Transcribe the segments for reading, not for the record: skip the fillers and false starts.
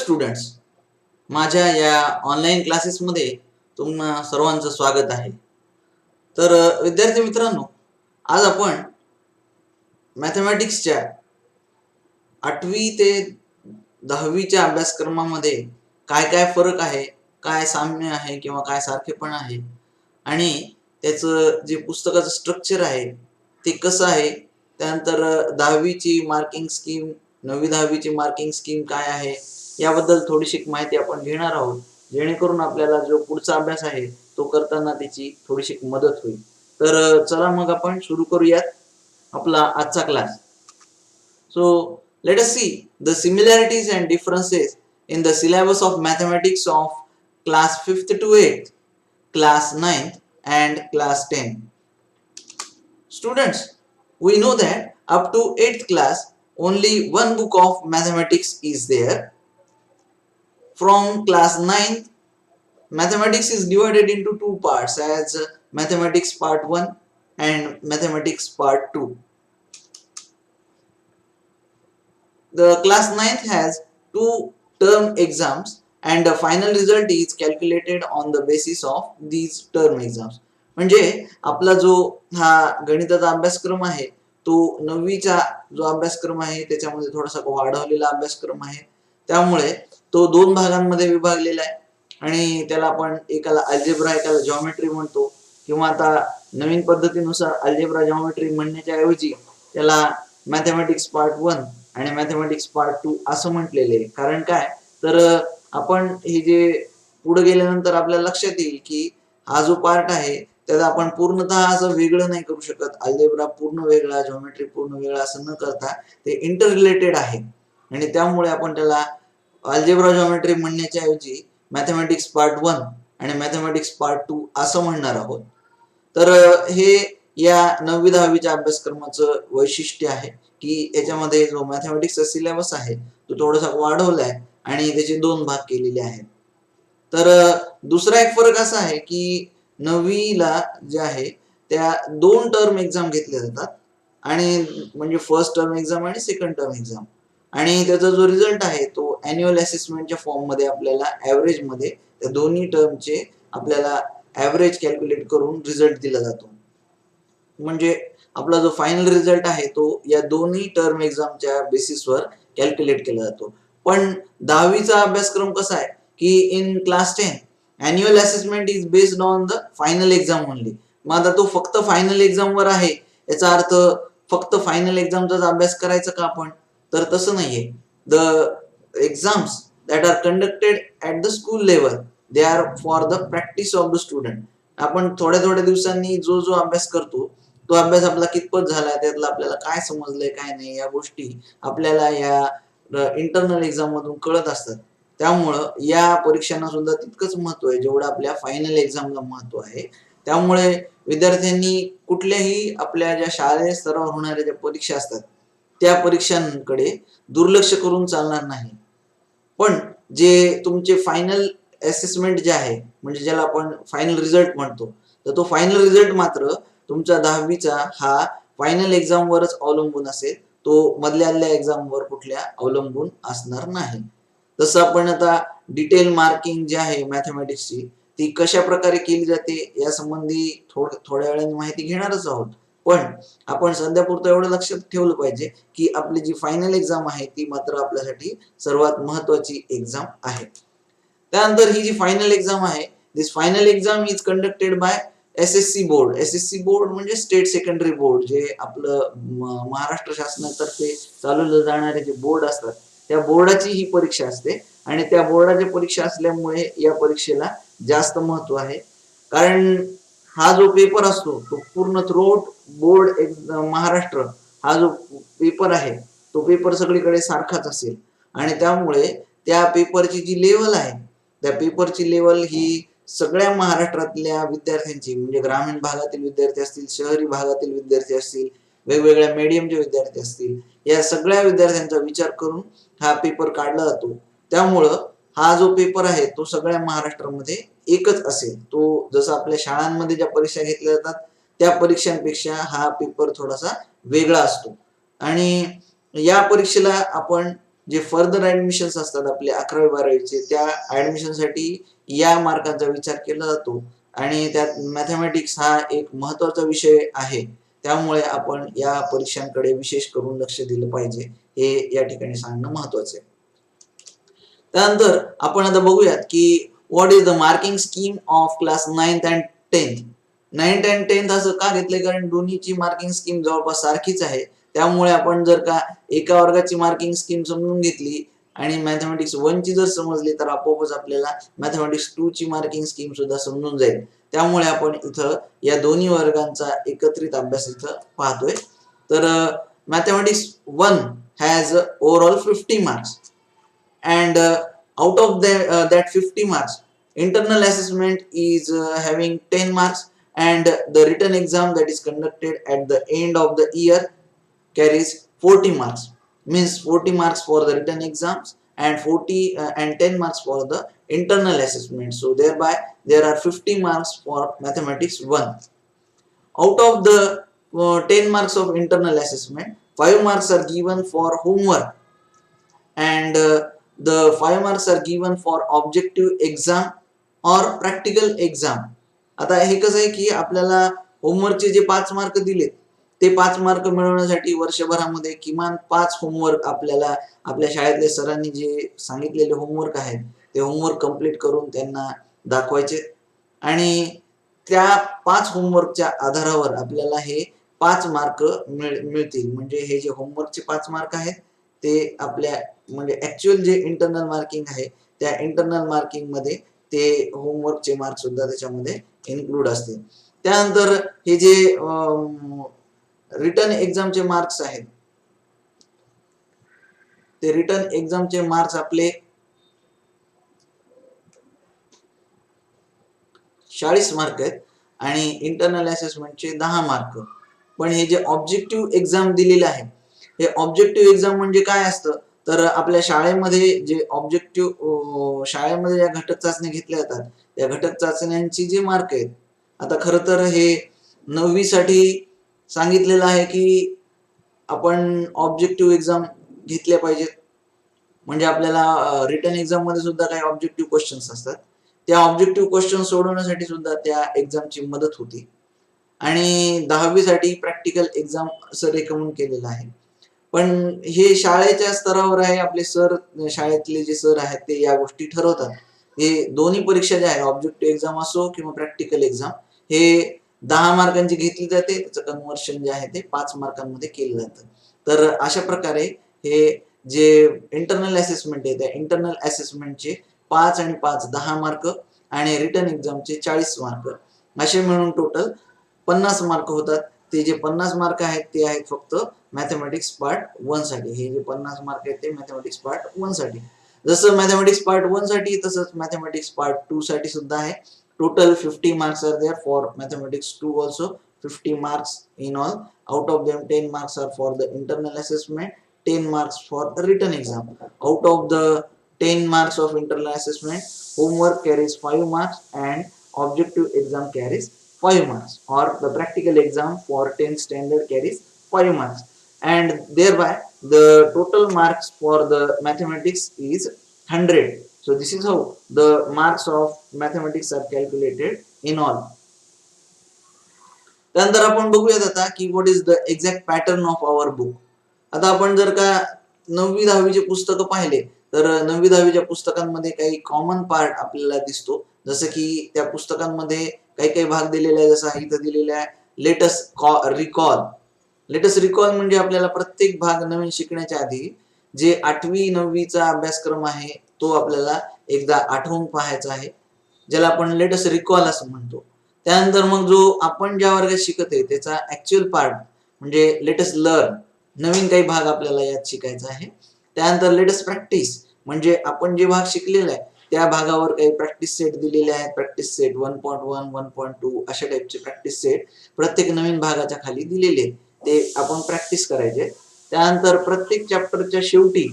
Students, माझ्या या online क्लासेसमध्ये तुम्हा सर्वांचं स्वागत आहे. तर विद्यार्थी मित्रांनो, आज आपण मॅथमॅटिक्सच्या 8वी ते 10वीच्या अभ्यासक्रमामध्ये काय काय फरक आहे, काय साम्य आहे किंवा काय सारखेपणा आहे आणि त्याचं जे पुस्तकाचं स्ट्रक्चर आहे ते कसं आहे, त्यानंतर 10वीची मार्किंग स्कीम, 9वी-10वीची मार्किंग स्कीम काय आहे, याबद्दल थोडीशी माहिती आपण घेणार आहोत, जेणेकरून आपल्याला जो पुढचा अभ्यास आहे तो करताना त्याची थोडीशी मदत होईल. तर चला मग आपण सुरू करूयात आपला आजचा class. So let us see the similarities and differences in the syllabus of mathematics of class 5th to 8th, class 9th and class 10. Students, we know that up to 8th class only one book of mathematics is there. From class 9th, mathematics is divided into two parts as mathematics part 1 and mathematics part 2. The class 9th has two term exams and the final result is calculated on the basis of these term exams. म्हणजे आपला जो हा गणिताचा अभ्यासक्रम आहे तो 9वीचा जो अभ्यासक्रम आहे त्याच्यामध्ये थोडासा वाढवलेला अभ्यासक्रम आहे. त्यामुळे तो दोन भागांमध्ये विभागलेला आहे आणि त्याला आपण एकाला अल्जेब्रा एकाला जॉमेट्री म्हणतो, किंवा आता नवीन पद्धतीनुसार अल्जेब्रा जॉमेट्री म्हणण्याच्या ऐवजी त्याला मॅथमॅटिक्स पार्ट 1 आणि मॅथमॅटिक्स पार्ट 2 असं म्हटलेले आहे. कारण काय, तर आपण हे जे पुढे गेल्यानंतर आपल्याला लक्षात येईल की हा जो पार्ट आहे त्यात आपण पूर्णतः असं वेगळं नाही करू शकत. अल्जेब्रा पूर्ण वेगळा, जॉमेट्री पूर्ण वेगळा असं न करता ते इंटर रिलेटेड आहे आणि त्यामुळे आपण त्याला अल्जेब्रा जॉमेट्री म्हणण्याच्या ऐवजी मॅथमॅटिक्स पार्ट 1 आणि मॅथमॅटिक्स पार्ट 2 असं म्हणणार आहोत. तर हे या 9वी-10वीच्या अभ्यासक्रमाचं वैशिष्ट्य आहे की याच्यामध्ये जो मॅथमॅटिक्सचा सिलेबस आहे तो थोडासा वाढवलाय आणि त्याचे दोन भाग केलेले आहेत. तर दुसरा एक फरक असा आहे की 9वीला जे आहे त्या दोन टर्म एक्झाम घेतल्या जातात आणि म्हणजे फर्स्ट टर्म एक्झाम आणि सेकंड टर्म एक्झाम, आणि त्याचा जो रिझल्ट आहे तो अॅन्युअल असेसमेंटच्या फॉर्म मध्ये आपल्याला ॲव्हरेज मध्ये त्या दोन्ही टर्मचे आपल्याला ॲव्हरेज कॅल्क्युलेट करून रिझल्ट दिला जातो. म्हणजे आपला जो फायनल रिझल्ट आहे तो या दोन्ही टर्म एक्झामच्या बेसिसवर कॅल्क्युलेट केला जातो. पण 10वीचा अभ्यासक्रम कसा आहे की in class 10 annual assessment is based on the final exam only. मग आता तो फक्त फायनल एक्झाम वर आहे, याचा अर्थ फक्त फायनल एक्झामचाच अभ्यास करायचा का आपण, तर तसं नाहीये. The exams that are conducted at the school level they are for the practice of the student. आपण थोड्या थोड्या दिवसांनी जो जो अभ्यास करतो तो अभ्यास आपला कितपत झाला, त्यातलं आपल्याला काय समजलंय काय नाही, या गोष्टी आपल्याला या इंटरनल एक्झाम मधून कळत असतात. त्यामुळं या परीक्षांना सुद्धा तितकंच महत्व आहे जेवढं आपल्या फायनल एक्झामला महत्व आहे. त्यामुळे विद्यार्थ्यांनी कुठल्याही आपल्या ज्या शालेय स्तरावर होणाऱ्या ज्या परीक्षा असतात त्या परीक्षांकडे दुर्लक्ष करून चालणार नाही. पण जे तुमचे फायनल असेसमेंट जे आहे, म्हणजे ज्याला आपण फायनल रिझल्ट म्हणतो, तर तो फायनल रिझल्ट मात्र तुमचा 10वीचा हा फायनल एक्झाम वरच अवलंबून असेल, तो मधल्या एक्झाम वर कुठल्या अवलंबून असणार नाही. तसं आपण आता डिटेल मार्किंग जी आहे मॅथमॅटिक्सची ती कशा प्रकारे केली जाते या संबंधी थोड्या वेळाने माहिती घेणारच आहोत. पण आपण सध्यापुरतं एवढं लक्षात ठेवलं पाहिजे की आपली जी फायनल एक्झाम आहे ती मात्र आपल्यासाठी सर्वात महत्वाची एक्झाम आहे. त्यानंतर ही जी फायनल एक्झाम आहे, this final exam is conducted by SSC board. SSC board म्हणजे स्टेट सेकंडरी बोर्ड, जे आपलं महाराष्ट्र शासनातर्फे चालवलं जाणारे जे बोर्ड असतात त्या बोर्डाची ही परीक्षा असते आणि त्या बोर्डाची परीक्षा असल्यामुळे या परीक्षेला जास्त महत्व आहे. कारण हा जो पेपर असतो तो पूर्ण थ्रूआउट बोर्ड महाराष्ट्र हा जो पेपर आहे तो पेपर सगळीकडे सारखाच असेल आणि त्यामुळे त्या पेपरची जी लेवल आहे त्या पेपरची लेवल ही सगळ्या महाराष्ट्रातल्या विद्यार्थ्यांची, म्हणजे ग्रामीण भागातील विद्यार्थी असतील, शहरी भागातील विद्यार्थी असतील, वेगवेगळ्या मीडियमचे विद्यार्थी असतील, या सगळ्या विद्यार्थ्यांचा विचार करून हा पेपर काढला जातो. त्यामुळं हा जो पेपर आहे तो सगळ्या महाराष्ट्रामध्ये एकच असेल. तो जसं आपल्या शाळांमध्ये ज्या परीक्षा घेतल्या जातात त्या परीक्षांपेक्षा हा पेपर थोडासा वेगळा असतो आणि या परीक्षेला आपण जे फर्दर ऍडमिशन्स असतात आपले 11वी-12वीचे, त्या ऍडमिशनसाठी या मार्कांचा विचार केला जातो आणि त्यात मॅथमॅटिक्स हा एक महत्त्वाचा विषय आहे. त्यामुळे आपण या परीक्षांकडे विशेष करून लक्ष दिलं पाहिजे, हे या ठिकाणी सांगणं महत्त्वाचं आहे. त्यानंतर आपण आता बघूयात की what is the marking scheme of class 9th and 10th. 9th and 10th असं का घेतलंय, कारण दोन्हीची मार्किंग स्कीम जवळपास सारखीच आहे. त्यामुळे आपण जर का एका वर्गाची मार्किंग स्कीम समजून घेतली आणि मॅथमॅटिक्स 1 ची जर समजली तर आपोआपच आपल्याला मॅथमॅटिक्स 2 ची मार्किंग स्कीम सुद्धा समजून जाईल. त्यामुळे आपण इथं या दोन्ही वर्गांचा एकत्रित अभ्यास इथं पाहतोय. तर mathematics 1 has overall 50 marks and out of that 50 marks, internal assessment is having 10 marks, and the written exam that is conducted at the end of the year carries 40 marks. Means 40 marks for the written exams and 10 marks for the internal assessment. So thereby there are 50 marks for mathematics 1. Out of the 10 marks of internal assessment, 5 marks are given for homework, and the 5 marks are given for objective exam or practical exam. आता हे कसं आहे की आपल्याला होमवर्कचे जे 5 mark दिलेत ते 5 mark मिळवण्यासाठी वर्षभरामध्ये किमान 5 होमवर्क आपल्याला आपल्या शाळेतल्या सरांनी जे सांगितलेले होमवर्क आहेत ते होमवर्क कंप्लीट करून त्यांना दाखवायचे आणि त्या 5 होमवर्कच्या आधारावर आपल्याला हे 5 मार्क मिळतील. म्हणजे हे जे होमवर्कचे 5 मार्क आहेत ते आपल्या म्हणजे ऍक्च्युअल जे इंटरनल मार्किंग आहे त्या इंटरनल मार्किंग मध्ये ते होमवर्कचे मार्क सुद्धा त्याच्यामध्ये इन्क्लूड असतील. त्यानंतर हे जे रिटर्न एक्झामचे मार्क्स आहेत ते रिटर्न एक्झामचे मार्क्स आपले 40 मार्क आहेत आणि इंटरनल असेसमेंटचे 10 मार्क. पण हे जे ऑब्जेक्टिव्ह एक्झाम दिलेले आहे हे ऑब्जेक्टिव्ह एक्झाम म्हणजे काय असतं, तर आपल्या शाळेमध्ये जे ऑब्जेक्टिव्ह शाळेमध्ये ज्या घटक चाचण्या घेतल्या जातात त्या घटक चाचण्यांची जे मार्क आहेत, आता खरं तर हे 9वी साठी सांगितलेलं आहे की आपण ऑब्जेक्टिव्ह एक्झाम घेतल्या पाहिजेत. म्हणजे आपल्याला रिटर्न एक्झाम मध्ये सुद्धा काही ऑब्जेक्टिव्ह क्वेश्चन्स असतात. त्या ऑब्जेक्टिव्ह क्वेश्चन सोडवण्यासाठी सुद्धा त्या एक्झामची मदत होती आणि 10वी साठी प्रॅक्टिकल एक्झाम असं रेकमेंड केलेलं आहे. पण हे शाळेच्या स्तरावर आहे. आपले सर शाळेतले जे सर आहेत ते या गोष्टी ठरवतात. हे दोन्ही परीक्षा ज्या आहेत ऑब्जेक्टिव्ह एक्झाम असो किंवा प्रॅक्टिकल एक्झाम हे 10 मार्कांची घेतली जाते. त्याचं कन्व्हर्शन जे आहे ते 5 मार्कांमध्ये केलं जातं. तर अशा प्रकारे हे जे इंटरनल असेसमेंट आहे त्या इंटरनल असेसमेंटचे 5 आणि 5 10 मार्क आणि रिटर्न एक्झामचे 40 मार्क असे मिळून टोटल 50 मार्क होतात. ते जे 50 मार्क आहेत ते आहेत फक्त मॅथमॅटिक्स पार्ट 1 साठी. हे जे 50 मार्क आहेत ते मॅथमॅटिक्स पार्ट 1 साठी. जसं मॅथमॅटिक्स पार्ट 1 साठी तसंच मॅथमॅटिक्स पार्ट 2 साठी सुद्धा आहे. Total 50 marks are there for mathematics 2 also. 50 marks in all. Out of them 10 marks are for the internal assessment, 10 marks for the written exam. Out of the 10 marks of internal assessment, homework carries 5 marks and objective exam carries 5 marks, or the practical exam for 10th standard carries 5 marks, and thereby the total marks for the mathematics is 100. So this is how the marks of mathematics are calculated in all. त्यानंतर आपण बघूयात आता की what is the exact pattern of our book. आता आपण जर का 9वी 10वीचे पुस्तकं पाहिले तर 9वी 10वीच्या पुस्तकांमध्ये काही कॉमन पार्ट आपल्याला दिसतो. जसं की त्या पुस्तकांमध्ये काही काही भाग दिलेले आहे. जसं इथं दिलेला आहे लेटस्ट रिकॉल. लेटेस्ट रिकॉल म्हणजे आपल्याला प्रत्येक भाग नवीन शिकण्याच्या आधी जे 8वी 9वीचा अभ्यासक्रम आहे तो आपल्याला एकदा आठवून पाहायचा आहे, ज्याला आपण लेटेस्ट रिकॉल असं म्हणतो. त्यानंतर मग जो आपण ज्या वर्गात शिकत आहे त्याचा ऍक्च्युअल पार्ट म्हणजे लेटेस्ट लर्न, नवीन काही भाग आपल्याला यात शिकायचा आहे. त्यानंतर लेटेस्ट प्रॅक्टिस म्हणजे आपण जे भाग शिकलेला आहे त्या भागावर काही प्रॅक्टिस सेट दिलेले आहेत. प्रॅक्टिस सेट 1.1 1.2 अशा टाईपचे प्रॅक्टिस सेट प्रत्येक नवीन भागाच्या खाली दिलेले आहेत. ते आपण प्रॅक्टिस करायचे. त्यानंतर प्रत्येक चॅप्टरच्या शेवटी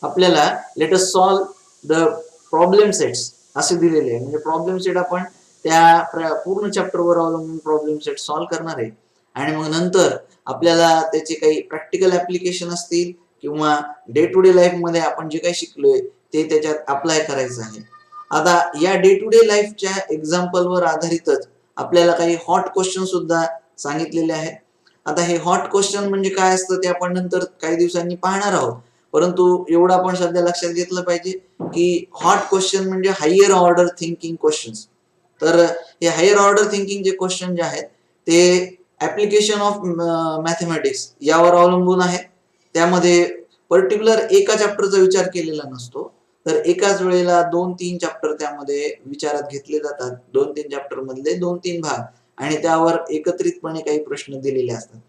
आपल्याला latest solve the problem sets असे दिलेले आहे. म्हणजे प्रॉब्लेम सेट आपण त्या पूर्ण चॅप्टरवर अवलंबून प्रॉब्लेम सेट सॉल्व करणार आहे आणि मग नंतर आपल्याला त्याचे काही प्रॅक्टिकल ऍप्लिकेशन असतील किंवा डे टू डे लाईफ मध्ये आपण जे काही शिकलोय ते त्याच्यात अप्लाय करायचं आहे. आता या डे टू डे लाईफच्या एक्झाम्पलवर आधारितच आपल्याला काही हॉट क्वेश्चन सुद्धा सांगितलेले आहेत. आता हे हॉट क्वेश्चन म्हणजे काय असतं ते आपण नंतर काही दिवसांनी पाहणार आहोत. परंतु एवढं आपण सध्या लक्षात घेतलं पाहिजे की हॉट क्वेश्चन म्हणजे हायर ऑर्डर थिंकिंग क्वेश्चन्स. तर हे हायर ऑर्डर थिंकिंग जे क्वेश्चन जे आहेत ते ऍप्लिकेशन ऑफ मॅथमॅटिक्स यावर अवलंबून आहेत. त्यामध्ये पर्टिक्युलर एका चॅप्टरचा विचार केलेला नसतो, तर एकाच वेळेला 2-3 चॅप्टर त्यामध्ये विचारात घेतले जातात. 2-3 चॅप्टर मधले 2-3 भाग आणि त्यावर एकत्रितपणे काही प्रश्न दिलेले असतात.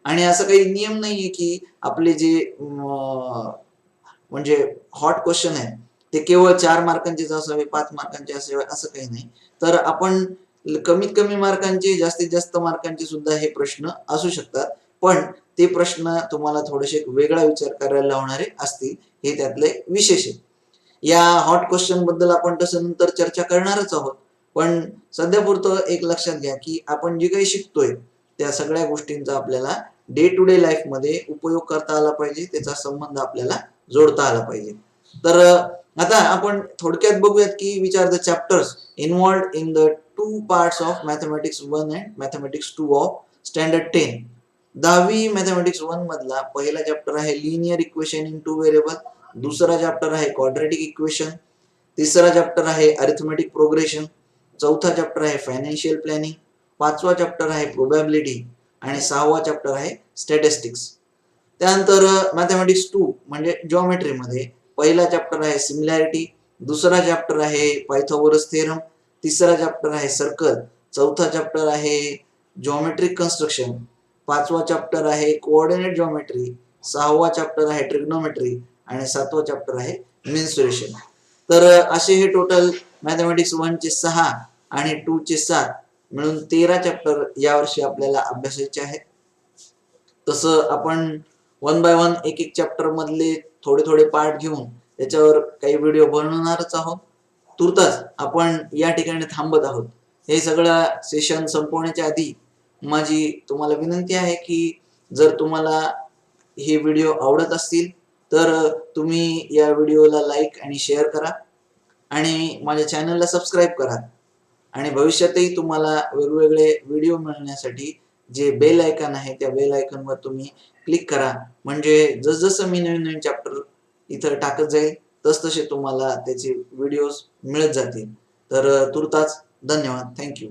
आणि असं काही नियम नाहीये की आपले जे म्हणजे हॉट क्वेश्चन आहे ते केवळ 4 मार्कांचेच असावे, 5 मार्कांचे असावे असं काही नाही. तर आपण कमीत कमी मार्कांचे, जास्तीत जास्त मार्कांचे सुद्धा हे प्रश्न असू शकतात. पण ते प्रश्न तुम्हाला थोडेसे वेगळा विचार करायला लावणारे असतील, हे त्यातले विशेष आहे. या हॉट क्वेश्चन बद्दल आपण तसं नंतर चर्चा करणारच आहोत. पण सध्यापुरतं एक लक्षात घ्या की आपण जे काही शिकतोय त्या सगळ्या गोष्टींचा आपल्याला डे टू डे लाईफ मध्ये उपयोग करता आला पाहिजे, त्याचा संबंध आपल्याला जोडता आला पाहिजे. तर आता आपण थोडक्यात बघूयात की which are the chapters involved in the 2 parts of mathematics 1 and mathematics 2 of standard 10. 10वी मॅथमॅटिक्स 1 मधला पहिला चॅप्टर आहे लिनियर इक्वेशन इन 2 व्हेरिएबल, दुसरा चॅप्टर आहे क्वाड्रॅटिक इक्वेशन, तिसरा चॅप्टर आहे अरिथमेटिक प्रोग्रेशन, चौथा चॅप्टर आहे फायनान्शियल प्लॅनिंग, पाचवा चॅप्टर आहे प्रोबॅबिलिटी आणि सहावा चॅप्टर आहे स्टॅटिस्टिक्स. त्यानंतर मॅथमॅटिक्स 2 म्हणजे जॉमेट्री मध्ये पहिला चॅप्टर आहे सिमिलॅरिटी, दुसरा चॅप्टर आहे पायथागोरस थेरम, तिसरा चॅप्टर आहे सर्कल, चौथा चॅप्टर आहे जॉमेट्रिक कन्स्ट्रक्शन, पाचवा चॅप्टर आहे कोऑर्डिनेट जॉमेट्री, सहावा चॅप्टर आहे ट्रिग्नोमेट्री आणि सातवा चॅप्टर आहे मेन्सुरेशन. तर असे हे टोटल मॅथमॅटिक्स 1 चे 6 आणि 2 चे 7 मिळून 13 चॅप्टर यावर्षी आपल्याला अभ्यासायचे आहेत. तसं आपण वन बाय वन एक एक चॅप्टर मधले थोडे थोडे पार्ट घेऊन त्याच्यावर काही व्हिडिओ बनवणारच आहोत. तुर्तास आपण या ठिकाणी थांबत आहोत. हे सगळं सेशन संपवण्याच्या आधी माझी तुम्हाला विनंती आहे की जर तुम्हाला हे व्हिडिओ आवडत असतील तर तुम्ही या व्हिडिओला लाईक आणि शेअर करा आणि माझ्या चॅनलला सबस्क्राईब करा आणि भविष्यातही तुम्हाला वेगवेगळे व्हिडिओ मिळण्यासाठी जे बेल आयकॉन आहे त्या बेल आयकॉनवर तुम्ही क्लिक करा. म्हणजे जसजसं मी नवीन नवीन चॅप्टर इथं टाकत जाईल तसतसे तुम्हाला त्याचे व्हिडिओज मिळत जातील. तर तुर्तास धन्यवाद. थँक्यू.